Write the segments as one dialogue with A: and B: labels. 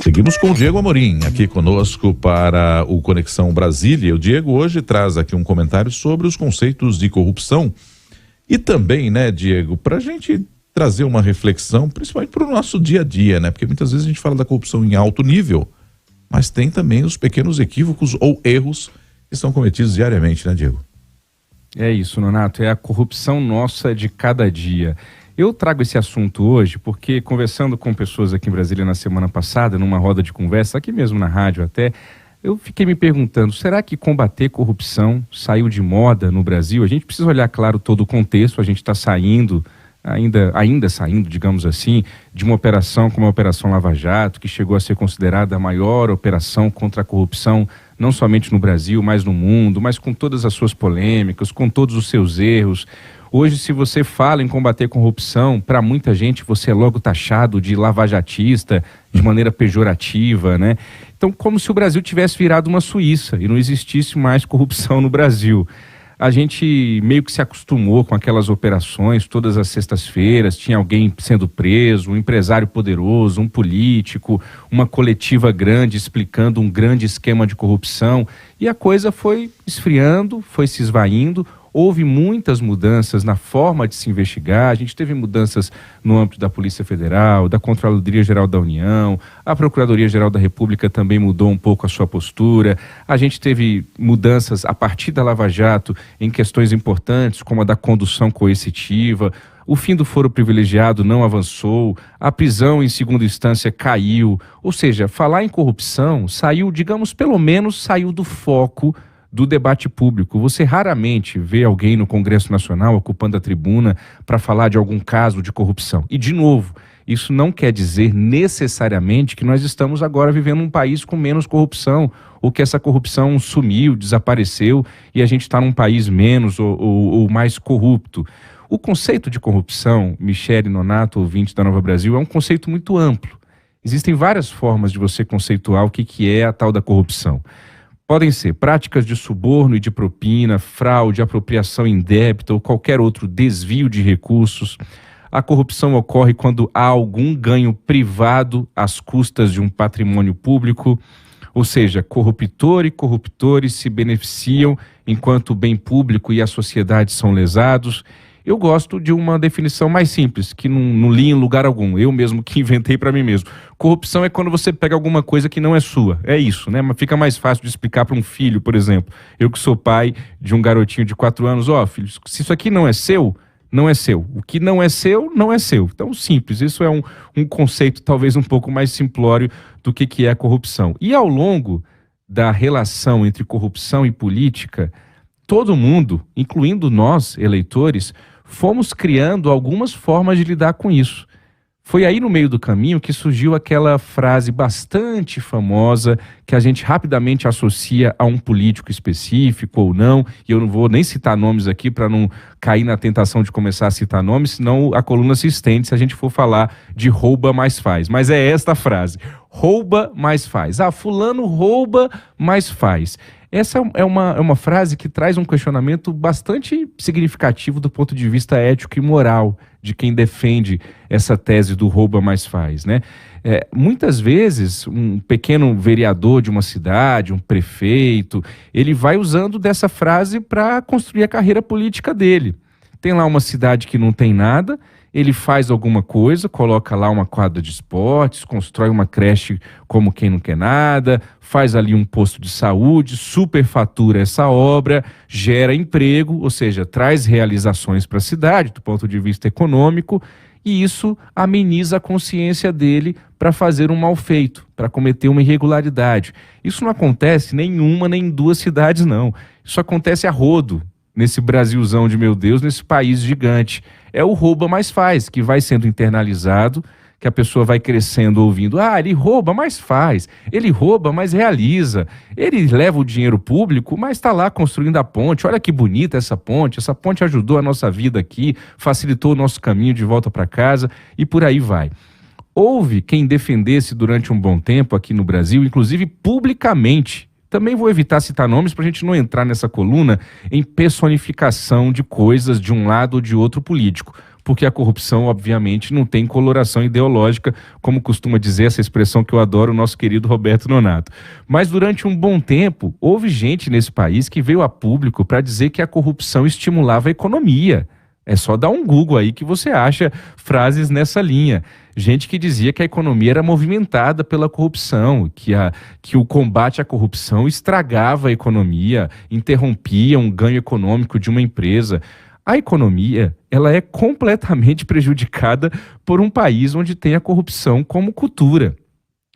A: Seguimos com o Diego Amorim aqui conosco para o Conexão Brasília. O Diego hoje traz aqui um comentário sobre os conceitos de corrupção e também, né, Diego, para a gente trazer uma reflexão, principalmente para o nosso dia a dia, né? Porque muitas vezes a gente fala da corrupção em alto nível, mas tem também os pequenos equívocos ou erros que são cometidos diariamente, né, Diego?
B: É isso, Nonato, é a corrupção nossa de cada dia. Eu trago esse assunto hoje porque, conversando com pessoas aqui em Brasília na semana passada, numa roda de conversa, aqui mesmo na rádio até, eu fiquei me perguntando, será que combater corrupção saiu de moda no Brasil? A gente precisa olhar, claro, todo o contexto, a gente está saindo, ainda saindo, digamos assim, de uma operação como a Operação Lava Jato, que chegou a ser considerada a maior operação contra a corrupção, não somente no Brasil, mas no mundo, mas com todas as suas polêmicas, com todos os seus erros. Hoje, se você fala em combater corrupção, para muita gente você é logo taxado de lavajatista, de maneira pejorativa, né? Então, como se o Brasil tivesse virado uma Suíça e não existisse mais corrupção no Brasil. A gente meio que se acostumou com aquelas operações, todas as sextas-feiras, tinha alguém sendo preso, um empresário poderoso, um político, uma coletiva grande explicando um grande esquema de corrupção, e a coisa foi esfriando, foi se esvaindo. Houve muitas mudanças na forma de se investigar, a gente teve mudanças no âmbito da Polícia Federal, da Controladoria Geral da União, a Procuradoria Geral da República também mudou um pouco a sua postura, a gente teve mudanças a partir da Lava Jato em questões importantes, como a da condução coercitiva, o fim do foro privilegiado não avançou, a prisão em segunda instância caiu, ou seja, falar em corrupção saiu, digamos, pelo menos saiu do foco do debate público. Você raramente vê alguém no Congresso Nacional ocupando a tribuna para falar de algum caso de corrupção. E, de novo, isso não quer dizer necessariamente que nós estamos agora vivendo um país com menos corrupção, ou que essa corrupção sumiu, desapareceu e a gente está num país menos ou mais corrupto. O conceito de corrupção, Michele Nonato, ouvinte da Nova Brasil, é um conceito muito amplo. Existem várias formas de você conceituar o que é a tal da corrupção. Podem ser práticas de suborno e de propina, fraude, apropriação indébita ou qualquer outro desvio de recursos. A corrupção ocorre quando há algum ganho privado às custas de um patrimônio público, ou seja, corruptor e corruptores se beneficiam enquanto o bem público e a sociedade são lesados. Eu gosto de uma definição mais simples, que não li em lugar algum, eu mesmo que inventei para mim mesmo. Corrupção é quando você pega alguma coisa que não é sua, é isso, né? Mas fica mais fácil de explicar para um filho, por exemplo. Eu que sou pai de um garotinho de 4 anos, filho, se isso aqui não é seu, não é seu. O que não é seu, não é seu. Então, simples, isso é um conceito talvez um pouco mais simplório do que é a corrupção. E ao longo da relação entre corrupção e política, todo mundo, incluindo nós, eleitores, fomos criando algumas formas de lidar com isso. Foi aí no meio do caminho que surgiu aquela frase bastante famosa que a gente rapidamente associa a um político específico ou não, e eu não vou nem citar nomes aqui para não cair na tentação de começar a citar nomes, senão a coluna se estende se a gente for falar de rouba mais faz. Mas é esta frase, rouba mais faz. Fulano rouba mais faz. Essa é uma frase que traz um questionamento bastante significativo do ponto de vista ético e moral de quem defende essa tese do rouba mais faz, né? Muitas vezes, um pequeno vereador de uma cidade, um prefeito, ele vai usando dessa frase para construir a carreira política dele. Tem lá uma cidade que não tem nada, ele faz alguma coisa, coloca lá uma quadra de esportes, constrói uma creche como quem não quer nada, faz ali um posto de saúde, superfatura essa obra, gera emprego, ou seja, traz realizações para a cidade do ponto de vista econômico, e isso ameniza a consciência dele para fazer um mal feito, para cometer uma irregularidade. Isso não acontece nem em uma nem em 2 cidades, não. Isso acontece a rodo nesse Brasilzão de meu Deus, nesse país gigante. É o rouba mais faz, que vai sendo internalizado, que a pessoa vai crescendo ouvindo, ele rouba, mas faz, ele rouba, mas realiza, ele leva o dinheiro público, mas está lá construindo a ponte, olha que bonita essa ponte ajudou a nossa vida aqui, facilitou o nosso caminho de volta para casa, e por aí vai. Houve quem defendesse durante um bom tempo aqui no Brasil, inclusive publicamente, também vou evitar citar nomes para a gente não entrar nessa coluna em personificação de coisas de um lado ou de outro político. porque a corrupção, obviamente, não tem coloração ideológica, como costuma dizer essa expressão que eu adoro, o nosso querido Roberto Nonato. Mas durante um bom tempo, houve gente nesse país que veio a público para dizer que a corrupção estimulava a economia. É só dar um Google aí que você acha frases nessa linha. Gente que dizia que a economia era movimentada pela corrupção, que o combate à corrupção estragava a economia, interrompia um ganho econômico de uma empresa. A economia, ela é completamente prejudicada por um país onde tem a corrupção como cultura.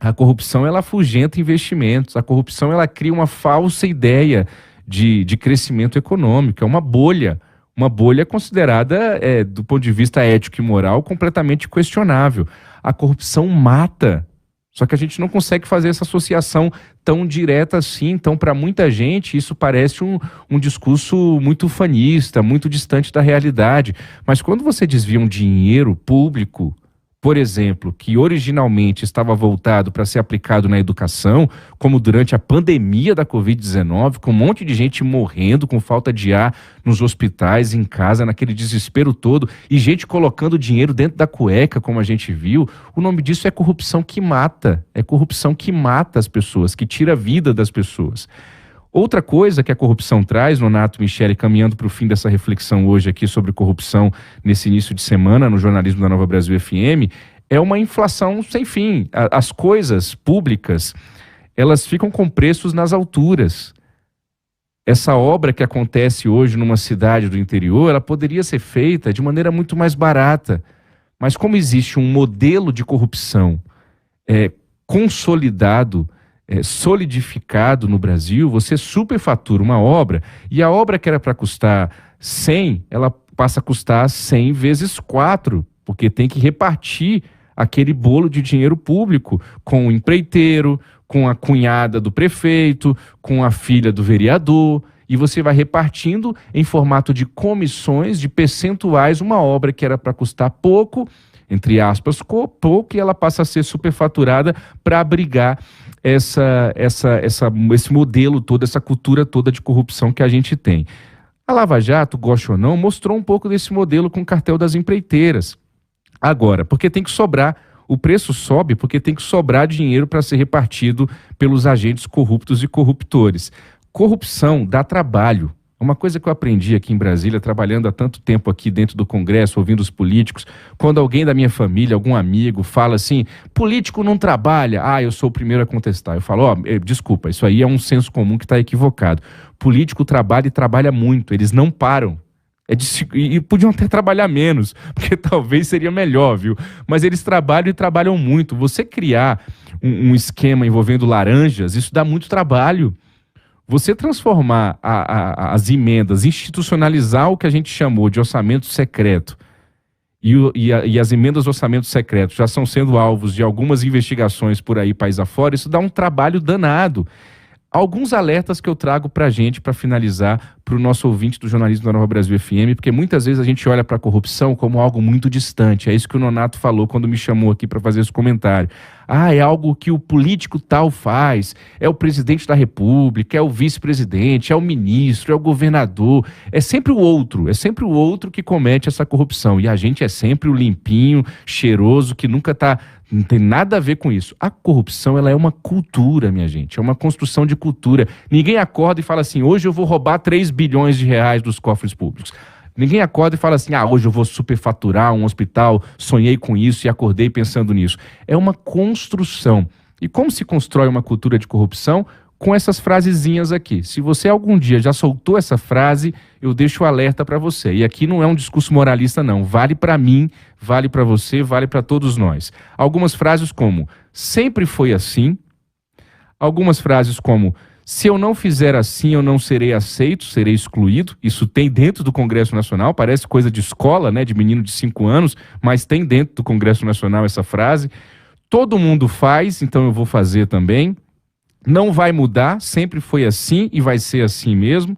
B: A corrupção, ela afugenta investimentos. A corrupção, ela cria uma falsa ideia de crescimento econômico. É uma bolha. Uma bolha considerada, do ponto de vista ético e moral, completamente questionável. A corrupção mata. Só que a gente não consegue fazer essa associação tão direta assim. Então, para muita gente, isso parece um discurso muito ufanista, muito distante da realidade. Mas quando você desvia um dinheiro público, por exemplo, que originalmente estava voltado para ser aplicado na educação, como durante a pandemia da Covid-19, com um monte de gente morrendo com falta de ar nos hospitais, em casa, naquele desespero todo, e gente colocando dinheiro dentro da cueca, como a gente viu, o nome disso é corrupção que mata. É corrupção que mata as pessoas, que tira a vida das pessoas. Outra coisa que a corrupção traz, Nonato, Michele, caminhando para o fim dessa reflexão hoje aqui sobre corrupção nesse início de semana no jornalismo da Nova Brasil FM, é uma inflação sem fim. As coisas públicas, elas ficam com preços nas alturas. Essa obra que acontece hoje numa cidade do interior, ela poderia ser feita de maneira muito mais barata. Mas como existe um modelo de corrupção consolidado, solidificado no Brasil, você superfatura uma obra e a obra que era para custar 100, ela passa a custar 100 vezes 4, porque tem que repartir aquele bolo de dinheiro público com o empreiteiro, com a cunhada do prefeito, com a filha do vereador, e você vai repartindo em formato de comissões, de percentuais, uma obra que era para custar pouco, entre aspas, pouco, e ela passa a ser superfaturada para abrigar esse modelo todo, essa cultura toda de corrupção que a gente tem. A Lava Jato, goste ou não, mostrou um pouco desse modelo com o cartel das empreiteiras. Agora, porque tem que sobrar, o preço sobe porque tem que sobrar dinheiro para ser repartido pelos agentes corruptos e corruptores. Corrupção dá trabalho. Uma coisa que eu aprendi aqui em Brasília, trabalhando há tanto tempo aqui dentro do Congresso, ouvindo os políticos, quando alguém da minha família, algum amigo, fala assim, político não trabalha, eu sou o primeiro a contestar. Eu falo, desculpa, isso aí é um senso comum que está equivocado. Político trabalha e trabalha muito, eles não param. E podiam até trabalhar menos, porque talvez seria melhor, viu? Mas eles trabalham e trabalham muito. Você criar um esquema envolvendo laranjas, isso dá muito trabalho. Você transformar as emendas, institucionalizar o que a gente chamou de orçamento secreto, e as emendas do orçamento secreto já estão sendo alvos de algumas investigações por aí, país afora, isso dá um trabalho danado. Alguns alertas que eu trago para a gente, para finalizar, para o nosso ouvinte do jornalismo da Nova Brasil FM, porque muitas vezes a gente olha para a corrupção como algo muito distante. É isso que o Nonato falou quando me chamou aqui para fazer esse comentário. É algo que o político tal faz, é o presidente da República, é o vice-presidente, é o ministro, é o governador. É sempre o outro que comete essa corrupção. E a gente é sempre o limpinho, cheiroso, que nunca não tem nada a ver com isso. A corrupção, ela é uma cultura, minha gente. É uma construção de cultura. Ninguém acorda e fala assim, hoje eu vou roubar 3 bilhões de reais dos cofres públicos. Ninguém acorda e fala assim, hoje eu vou superfaturar um hospital, sonhei com isso e acordei pensando nisso. É uma construção. E como se constrói uma cultura de corrupção? Com essas frasezinhas aqui. Se você algum dia já soltou essa frase, eu deixo o alerta para você. E aqui não é um discurso moralista, não. Vale para mim, vale para você, vale para todos nós. Algumas frases como, sempre foi assim. Algumas frases como, se eu não fizer assim, eu não serei aceito, serei excluído. Isso tem dentro do Congresso Nacional, parece coisa de escola, né, de menino de 5 anos, mas tem dentro do Congresso Nacional essa frase. Todo mundo faz, então eu vou fazer também. Não vai mudar, sempre foi assim e vai ser assim mesmo.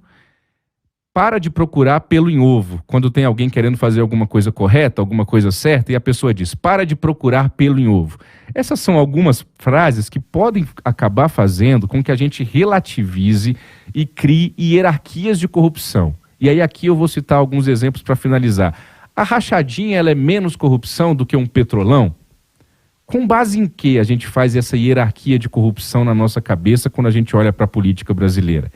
B: Para de procurar pelo em ovo. Quando tem alguém querendo fazer alguma coisa correta, alguma coisa certa, e a pessoa diz, para de procurar pelo em ovo. Essas são algumas frases que podem acabar fazendo com que a gente relativize e crie hierarquias de corrupção. E aí aqui eu vou citar alguns exemplos para finalizar. A rachadinha, ela é menos corrupção do que um petrolão? Com base em que a gente faz essa hierarquia de corrupção na nossa cabeça quando a gente olha para a política brasileira?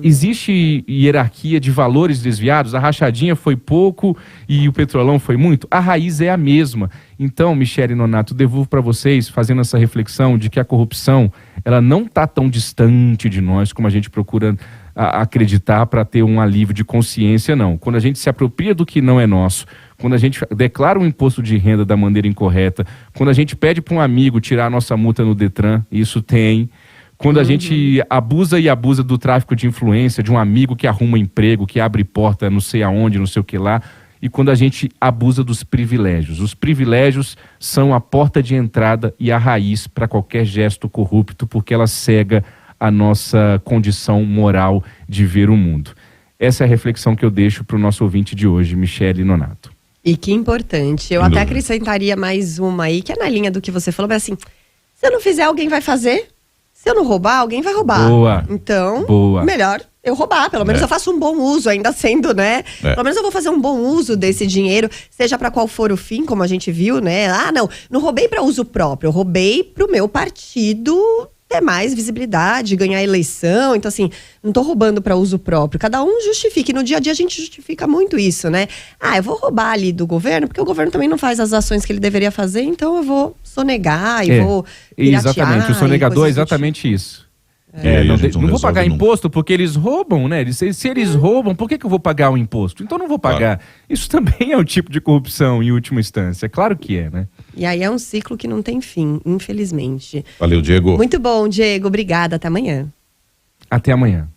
B: Existe hierarquia de valores desviados? A rachadinha foi pouco e o petrolão foi muito? A raiz é a mesma. Então, Michele Nonato, devolvo para vocês, fazendo essa reflexão de que a corrupção ela não está tão distante de nós como a gente procura acreditar para ter um alívio de consciência, não. Quando a gente se apropria do que não é nosso, quando a gente declara um imposto de renda da maneira incorreta, quando a gente pede para um amigo tirar a nossa multa no Detran, isso tem... Quando a gente abusa do tráfico de influência, de um amigo que arruma emprego, que abre porta não sei aonde, não sei o que lá, e quando a gente abusa dos privilégios. Os privilégios são a porta de entrada e a raiz para qualquer gesto corrupto, porque ela cega a nossa condição moral de ver o mundo. Essa é a reflexão que eu deixo para o nosso ouvinte de hoje, Michele Nonato.
C: E que importante. Eu até acrescentaria mais uma aí, que é na linha do que você falou, mas assim, se eu não fizer, alguém vai fazer? Se eu não roubar, alguém vai roubar.
B: Boa.
C: Então,
B: Boa.
C: melhor eu roubar. Pelo menos eu faço um bom uso, ainda sendo, né? Pelo menos eu vou fazer um bom uso desse dinheiro, seja para qual for o fim, como a gente viu, né? Ah, não roubei para uso próprio, eu roubei para o meu partido ter mais visibilidade, ganhar eleição. Então, assim, não tô roubando para uso próprio. Cada um justifica. E no dia a dia a gente justifica muito isso, né? Ah, eu vou roubar ali do governo, porque o governo também não faz as ações que ele deveria fazer, então eu vou sonegar e vou piratear.
B: Exatamente, o sonegador é exatamente isso. Não vou pagar imposto porque eles roubam, né? Se eles roubam, por que eu vou pagar o imposto? Então não vou pagar. Claro. Isso também é um tipo de corrupção em última instância. Claro que é, né?
C: E aí é um ciclo que não tem fim, infelizmente.
A: Valeu, Diego.
C: Muito bom, Diego. Obrigada. Até amanhã.
B: Até amanhã.